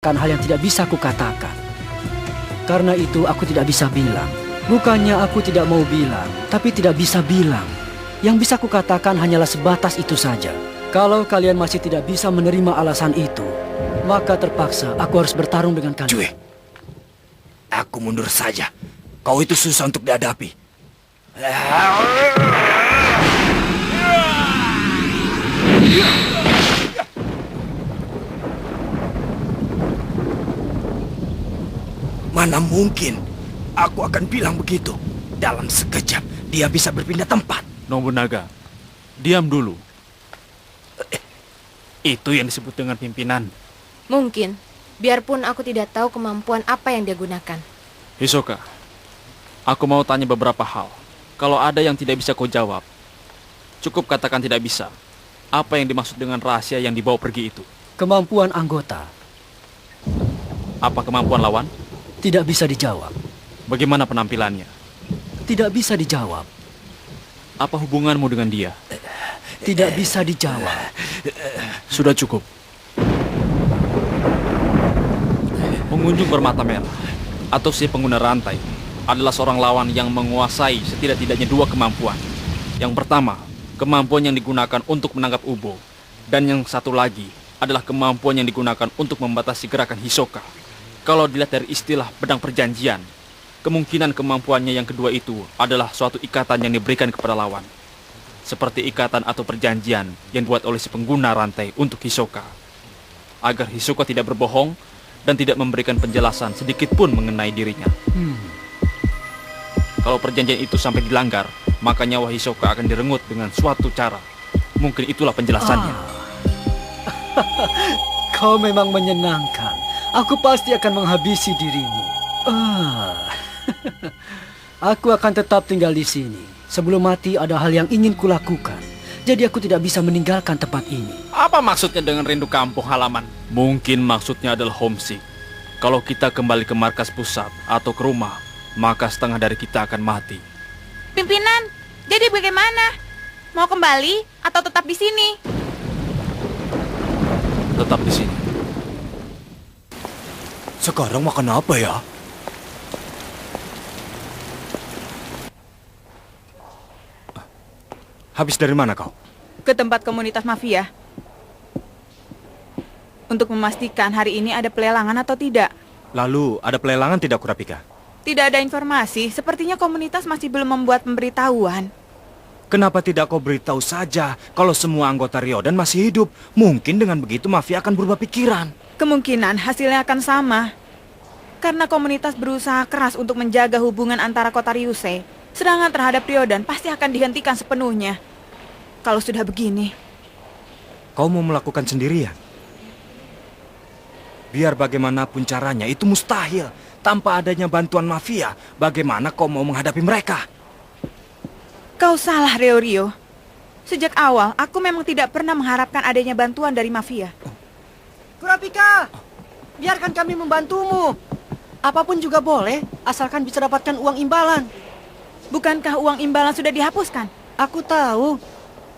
Kan hal yang tidak bisa kukatakan. Karena itu aku tidak bisa bilang. Bukannya aku tidak mau bilang, tapi tidak bisa bilang. Yang bisa kukatakan hanyalah sebatas itu saja. Kalau kalian masih tidak bisa menerima alasan itu, maka terpaksa aku harus bertarung dengan kalian. Cue, aku mundur saja. Kau itu susah untuk dihadapi. Mana mungkin aku akan bilang begitu. Dalam sekejap dia bisa berpindah tempat. Nobunaga, diam dulu. Itu yang disebut dengan pimpinan. Mungkin, biarpun aku tidak tahu kemampuan apa yang dia gunakan. Hisoka, aku mau tanya beberapa hal. Kalau ada yang tidak bisa kau jawab, cukup katakan tidak bisa. Apa yang dimaksud dengan rahasia yang dibawa pergi itu? Kemampuan anggota Apa kemampuan lawan? tidak bisa dijawab. Bagaimana penampilannya? Tidak bisa dijawab. Apa hubunganmu dengan dia? Tidak bisa dijawab. Sudah cukup. Pengunjung bermata merah atau si pengguna rantai adalah seorang lawan yang menguasai setidak-tidaknya dua kemampuan. Yang pertama, kemampuan yang digunakan untuk menangkap Ubo. Dan yang satu lagi adalah kemampuan yang digunakan untuk membatasi gerakan Hisoka. Kalau dilihat dari istilah pedang perjanjian, kemungkinan kemampuannya yang kedua itu adalah suatu ikatan yang diberikan kepada lawan. Seperti ikatan atau perjanjian yang dibuat oleh si pengguna rantai untuk Hisoka. Agar Hisoka tidak berbohong dan tidak memberikan penjelasan sedikit pun mengenai dirinya. Kalau perjanjian itu sampai dilanggar, maka nyawa Hisoka akan direnggut dengan suatu cara. Mungkin itulah penjelasannya. Kau memang menyenangkan. Aku pasti akan menghabisi dirimu. Aku akan tetap tinggal di sini. Sebelum mati ada hal yang ingin kulakukan. Jadi aku tidak bisa meninggalkan tempat ini. Apa maksudnya dengan rindu kampung halaman? Mungkin maksudnya adalah homesick. Kalau kita kembali ke markas pusat atau ke rumah, maka setengah dari kita akan mati. Pimpinan, jadi bagaimana? Mau kembali atau tetap di sini? Tetap di sini. Sekarang makan apa ya? Habis dari mana kau? Ke tempat komunitas mafia. Untuk memastikan hari ini ada pelelangan atau tidak. Lalu ada pelelangan tidak, Kurapika? Tidak ada informasi, sepertinya komunitas masih belum membuat pemberitahuan. Kenapa tidak kau beritahu saja kalau semua anggota Ryodan masih hidup? Mungkin dengan begitu mafia akan berubah pikiran. Kemungkinan hasilnya akan sama. Karena komunitas berusaha keras untuk menjaga hubungan antara kota Ryusei, serangan terhadap Ryodan pasti akan dihentikan sepenuhnya. Kalau sudah begini, Kau mau melakukan sendirian? Biar bagaimanapun caranya, itu mustahil. Tanpa adanya bantuan mafia, bagaimana kau mau menghadapi mereka? kau salah, Ryo. Sejak awal, aku memang tidak pernah mengharapkan adanya bantuan dari mafia. Kurapika, biarkan kami membantumu. Apapun juga boleh, asalkan bisa dapatkan uang imbalan. Bukankah uang imbalan sudah dihapuskan? Aku tahu,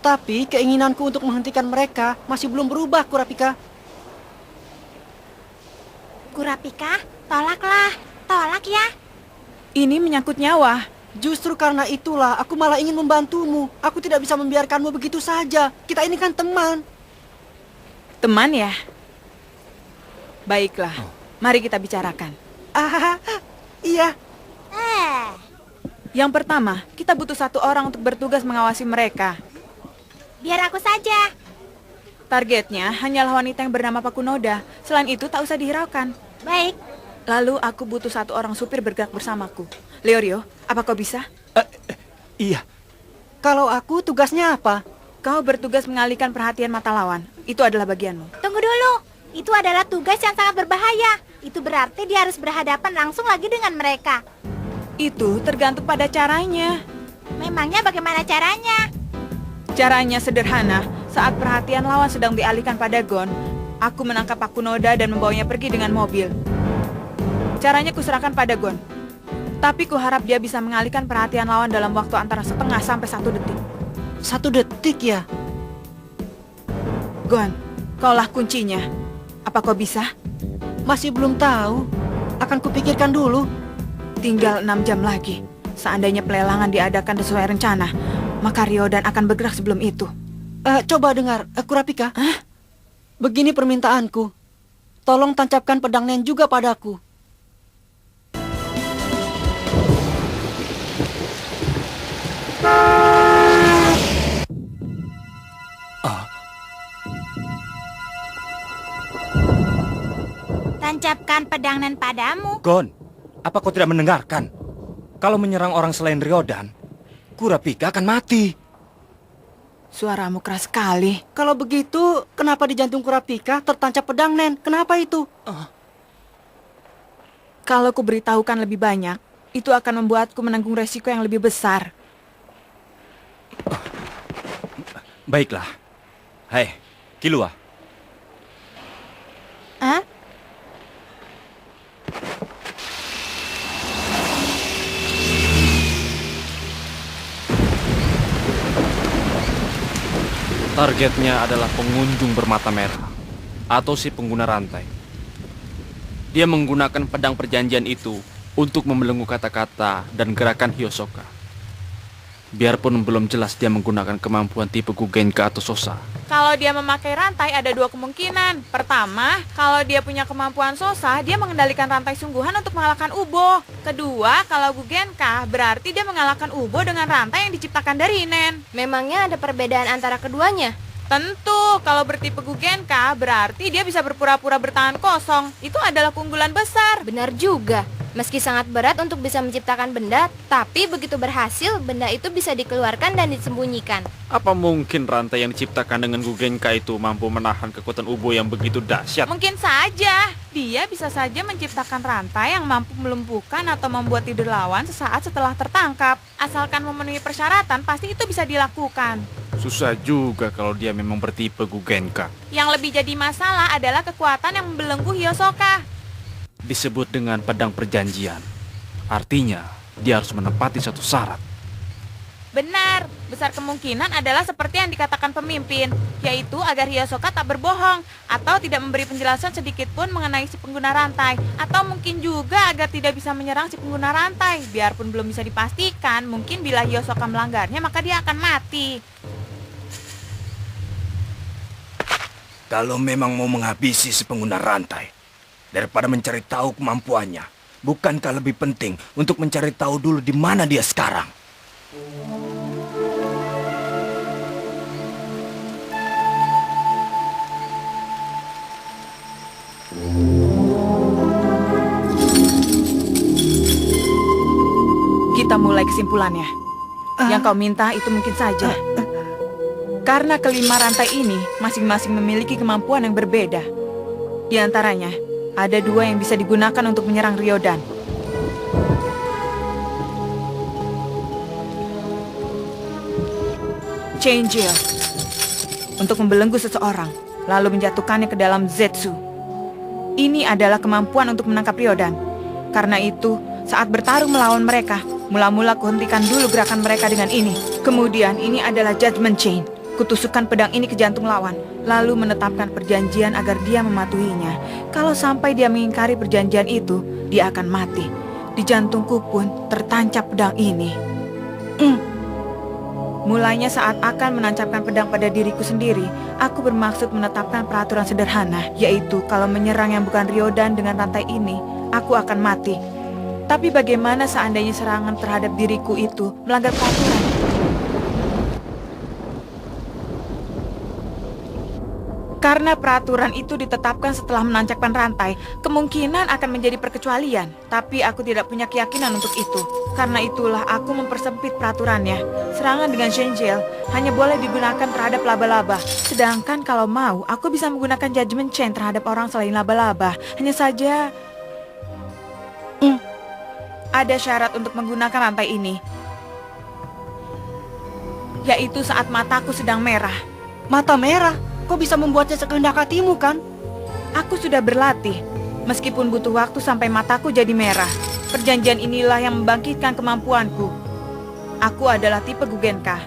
tapi keinginanku untuk menghentikan mereka masih belum berubah, Kurapika. Kurapika, tolaklah. Tolak ya. Ini menyangkut nyawa. Justru karena itulah aku malah ingin membantumu. Aku tidak bisa membiarkanmu begitu saja. Kita ini kan teman. Teman ya? Baiklah, mari kita bicarakan. Iya. Yang pertama, kita butuh satu orang untuk bertugas mengawasi mereka. Biar aku saja. Targetnya hanyalah wanita yang bernama Pakunoda. Selain itu tak usah dihiraukan. Baik. Lalu aku butuh satu orang supir bergerak bersamaku. Ryo, apa kau bisa? Iya. Kalau aku tugasnya apa? Kau bertugas mengalihkan perhatian mata lawan. Itu adalah bagianmu. Tunggu dulu. Itu adalah tugas yang sangat berbahaya. Itu berarti dia harus berhadapan langsung lagi dengan mereka. Itu tergantung pada caranya. Memangnya bagaimana caranya? Caranya sederhana. Saat perhatian lawan sedang dialihkan pada Gon, aku menangkap Pakunoda dan membawanya pergi dengan mobil. Caranya kuserahkan pada Gon. Tapi kuharap dia bisa mengalihkan perhatian lawan dalam waktu antara setengah sampai 1 detik. 1 detik ya? Gon, kaulah kuncinya. Apa kau bisa? Masih belum tahu. Akan kupikirkan dulu. Tinggal 6 jam lagi. Seandainya pelelangan diadakan sesuai rencana, maka Ryodan akan bergerak sebelum itu. Coba dengar, Kurapika. Begini permintaanku. Tolong tancapkan pedang Nen juga padaku. Tancapkan pedang Nen padamu. Gon, apa kau tidak mendengarkan? Kalau menyerang orang selain Ryodan, Kurapika akan mati. Suaramu keras sekali. Kalau begitu, kenapa di jantung Kurapika tertancap pedang Nen? Kenapa itu? Kalau ku beritahukan lebih banyak, itu akan membuatku menanggung resiko yang lebih besar. Baiklah. Hai, Killua. Hah? Targetnya adalah pengunjung bermata merah atau si pengguna rantai. Dia menggunakan pedang perjanjian itu untuk membelenggu kata-kata dan gerakan Hiyosoka. Biarpun belum jelas dia menggunakan kemampuan tipe Gugenka atau Sosa. Kalau dia memakai rantai ada 2 kemungkinan. Pertama, kalau dia punya kemampuan Sosa, dia mengendalikan rantai sungguhan untuk mengalahkan Ubo. Kedua, kalau Gugenka, berarti dia mengalahkan Ubo dengan rantai yang diciptakan dari Nen. Memangnya ada perbedaan antara keduanya? Tentu, kalau bertipe Gugenka, berarti dia bisa berpura-pura bertahan kosong. Itu adalah keunggulan besar. Benar juga. Meski sangat berat untuk bisa menciptakan benda, tapi begitu berhasil, benda itu bisa dikeluarkan dan disembunyikan. Apa mungkin rantai yang diciptakan dengan Gugenka itu mampu menahan kekuatan Ubo yang begitu dahsyat? Mungkin saja. Dia bisa saja menciptakan rantai yang mampu melumpuhkan atau membuat tidur lawan sesaat setelah tertangkap. Asalkan memenuhi persyaratan, pasti itu bisa dilakukan. Susah juga kalau dia memang bertipe Gugenka. Yang lebih jadi masalah adalah kekuatan yang membelenggu Hiyosoka. Disebut dengan pedang perjanjian. Artinya, dia harus menepati satu syarat. Benar, besar kemungkinan adalah seperti yang dikatakan pemimpin, yaitu agar Hiyosoka tak berbohong, atau tidak memberi penjelasan sedikit pun mengenai si pengguna rantai, atau mungkin juga agar tidak bisa menyerang si pengguna rantai. Biarpun belum bisa dipastikan, mungkin bila Hiyosoka melanggarnya maka dia akan mati. Kalau memang mau menghabisi si pengguna rantai, daripada mencari tahu kemampuannya, bukankah lebih penting untuk mencari tahu dulu di mana dia sekarang? Kita mulai kesimpulannya. Yang kau minta itu mungkin saja. Karena kelima rantai ini masing-masing memiliki kemampuan yang berbeda. Di antaranya, ada 2 yang bisa digunakan untuk menyerang Ryodan. Change untuk membelenggu seseorang, lalu menjatuhkannya ke dalam Zetsu. Ini adalah kemampuan untuk menangkap Ryodan. Karena itu, saat bertarung melawan mereka, mula-mula kuhentikan dulu gerakan mereka dengan ini. Kemudian, ini adalah Judgment Chain. Kutusukkan pedang ini ke jantung lawan, lalu menetapkan perjanjian agar dia mematuhinya. Kalau sampai dia mengingkari perjanjian itu, dia akan mati. Di jantungku pun tertancap pedang ini. Mulanya saat akan menancapkan pedang pada diriku sendiri, aku bermaksud menetapkan peraturan sederhana, yaitu kalau menyerang yang bukan Ryodan dengan rantai ini, aku akan mati. Tapi bagaimana seandainya serangan terhadap diriku itu melanggar peraturan? Karena peraturan itu ditetapkan setelah menancapkan rantai, kemungkinan akan menjadi perkecualian. Tapi aku tidak punya keyakinan untuk itu. Karena itulah aku mempersempit peraturannya. Serangan dengan Shangel hanya boleh digunakan terhadap laba-laba. Sedangkan kalau mau, aku bisa menggunakan Judgment Chain terhadap orang selain laba-laba. Hanya saja ada syarat untuk menggunakan rantai ini, yaitu saat mataku sedang merah. Mata merah? Kau bisa membuatnya sekehendak hatimu, kan? Aku sudah berlatih, meskipun butuh waktu sampai mataku jadi merah. Perjanjian inilah yang membangkitkan kemampuanku. Aku adalah tipe Gugenka.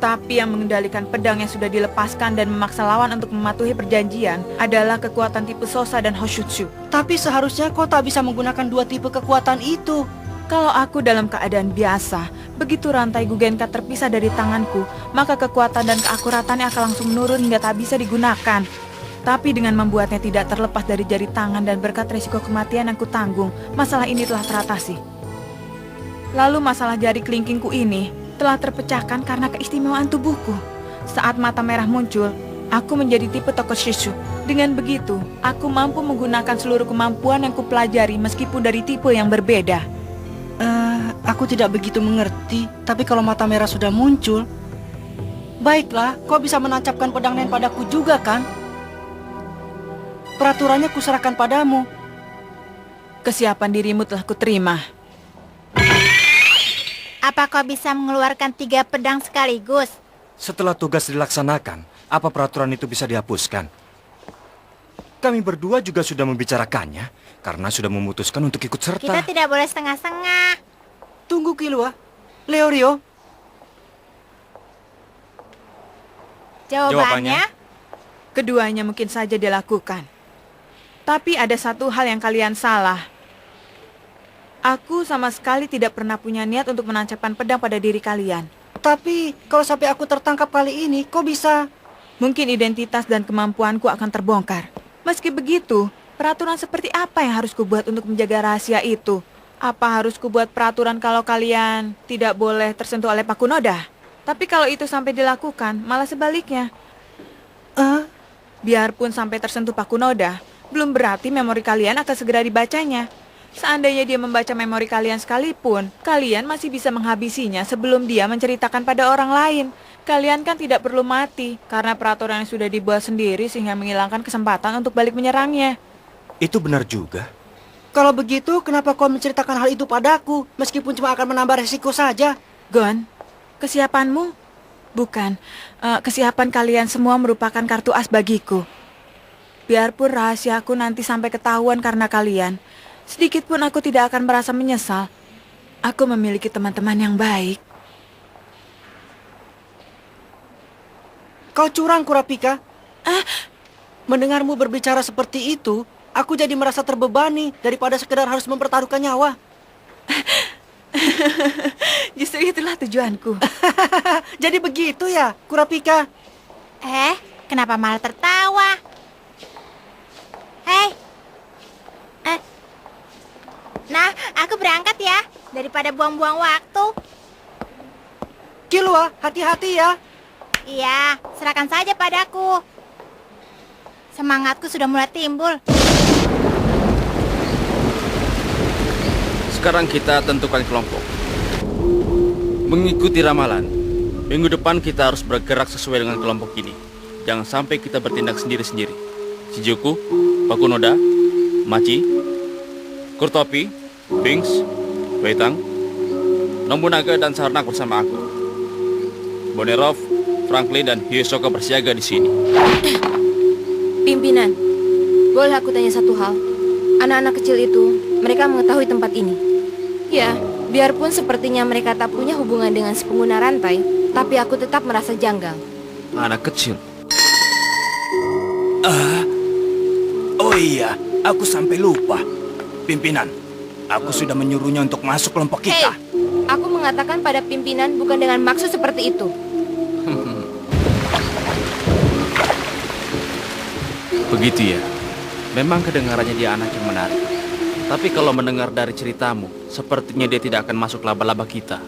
Tapi yang mengendalikan pedang yang sudah dilepaskan dan memaksa lawan untuk mematuhi perjanjian adalah kekuatan tipe Sosa dan Hoshutsu. Tapi seharusnya kau tak bisa menggunakan dua tipe kekuatan itu. Kalau aku dalam keadaan biasa, begitu rantai Gugenka terpisah dari tanganku, maka kekuatan dan keakuratannya akan langsung menurun hingga tak bisa digunakan. Tapi dengan membuatnya tidak terlepas dari jari tangan dan berkat resiko kematian yang kutanggung, masalah ini telah teratasi. Lalu masalah jari kelingkingku ini telah terpecahkan karena keistimewaan tubuhku. Saat mata merah muncul, aku menjadi tipe Tokoshishu. Dengan begitu, aku mampu menggunakan seluruh kemampuan yang kupelajari meskipun dari tipe yang berbeda. Aku tidak begitu mengerti, tapi kalau mata merah sudah muncul, baiklah, kau bisa menancapkan pedang nen padaku juga kan? Peraturannya kuserahkan padamu. Kesiapan dirimu telah kuterima. Apa kau bisa mengeluarkan 3 pedang sekaligus? Setelah tugas dilaksanakan, apa peraturan itu bisa dihapuskan? Kami berdua juga sudah membicarakannya, karena sudah memutuskan untuk ikut serta. Kita tidak boleh setengah-setengah. Tunggu Killua. Leorio. Jawabannya? Keduanya mungkin saja dilakukan. Tapi ada satu hal yang kalian salah. Aku sama sekali tidak pernah punya niat untuk menancapkan pedang pada diri kalian. Tapi kalau sampai aku tertangkap kali ini, kau bisa... Mungkin identitas dan kemampuanku akan terbongkar. Meski begitu, peraturan seperti apa yang harus kubuat untuk menjaga rahasia itu? Apa harus kubuat peraturan kalau kalian tidak boleh tersentuh oleh Pakunoda? Tapi kalau itu sampai dilakukan, malah sebaliknya. Biarpun sampai tersentuh Pakunoda, belum berarti memori kalian akan segera dibacanya. Seandainya dia membaca memori kalian sekalipun, kalian masih bisa menghabisinya sebelum dia menceritakan pada orang lain. Kalian kan tidak perlu mati, karena peraturan yang sudah dibuat sendiri sehingga menghilangkan kesempatan untuk balik menyerangnya. Itu benar juga. Kalau begitu, kenapa kau menceritakan hal itu padaku, meskipun cuma akan menambah resiko saja? Gon, kesiapanmu? Bukan, kesiapan kalian semua merupakan kartu as bagiku. Biarpun rahasiaku nanti sampai ketahuan karena kalian, sedikit pun aku tidak akan merasa menyesal. Aku memiliki teman-teman yang baik. Kau curang, Kurapika. Mendengarmu berbicara seperti itu, aku jadi merasa terbebani daripada sekedar harus mempertaruhkan nyawa. Justru itulah tujuanku. Jadi begitu ya, Kurapika? Kenapa malah tertawa? Hei. Nah, aku berangkat ya, daripada buang-buang waktu. Killua, hati-hati ya. Iya, serahkan saja padaku. Semangatku sudah mulai timbul. Sekarang kita tentukan kelompok. Mengikuti ramalan, minggu depan kita harus bergerak sesuai dengan kelompok ini. Jangan sampai kita bertindak sendiri-sendiri. Shijuku, Pakunoda, Machi, Kurtopi, Binks, Weitang, Nobunaga dan Sarnak bersama aku. Bonerov, Franklin dan Hisoka bersiaga di sini. Pimpinan, boleh aku tanya satu hal? Anak-anak kecil itu, mereka mengetahui tempat ini. Ya, biarpun sepertinya mereka tak punya hubungan dengan si pengguna rantai, tapi aku tetap merasa janggal. Anak kecil. Oh iya, aku sampai lupa. Pimpinan, aku sudah menyuruhnya untuk masuk kelompok kita. Aku mengatakan pada pimpinan bukan dengan maksud seperti itu. Begitu ya. Memang kedengarannya dia anak yang menarik. Tapi kalau mendengar dari ceritamu, sepertinya dia tidak akan masuk laba-laba kita.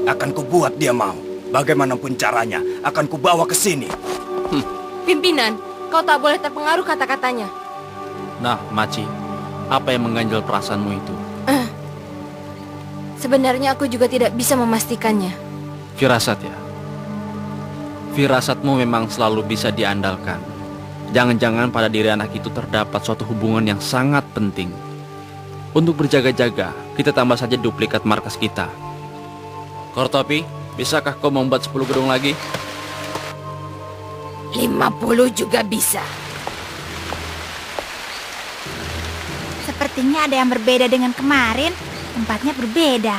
Akan kubuat dia mau. Bagaimanapun caranya, akan kubawa ke sini. Pimpinan, kau tak boleh terpengaruh kata-katanya. Nah, Machi, apa yang mengganjal perasaanmu itu? Sebenarnya aku juga tidak bisa memastikannya. Firasat ya? Firasatmu memang selalu bisa diandalkan. Jangan-jangan pada diri anak itu terdapat suatu hubungan yang sangat penting. Untuk berjaga-jaga, kita tambah saja duplikat markas kita. Kortopi, bisakah kau membuat 10 gedung lagi? 50 juga bisa. Sepertinya ada yang berbeda dengan kemarin. Tempatnya berbeda.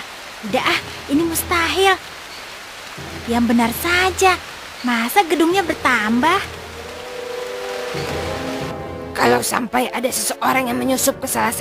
Udah ini mustahil. Yang benar saja. Masa gedungnya bertambah? Kalau sampai ada seseorang yang menyusup ke salah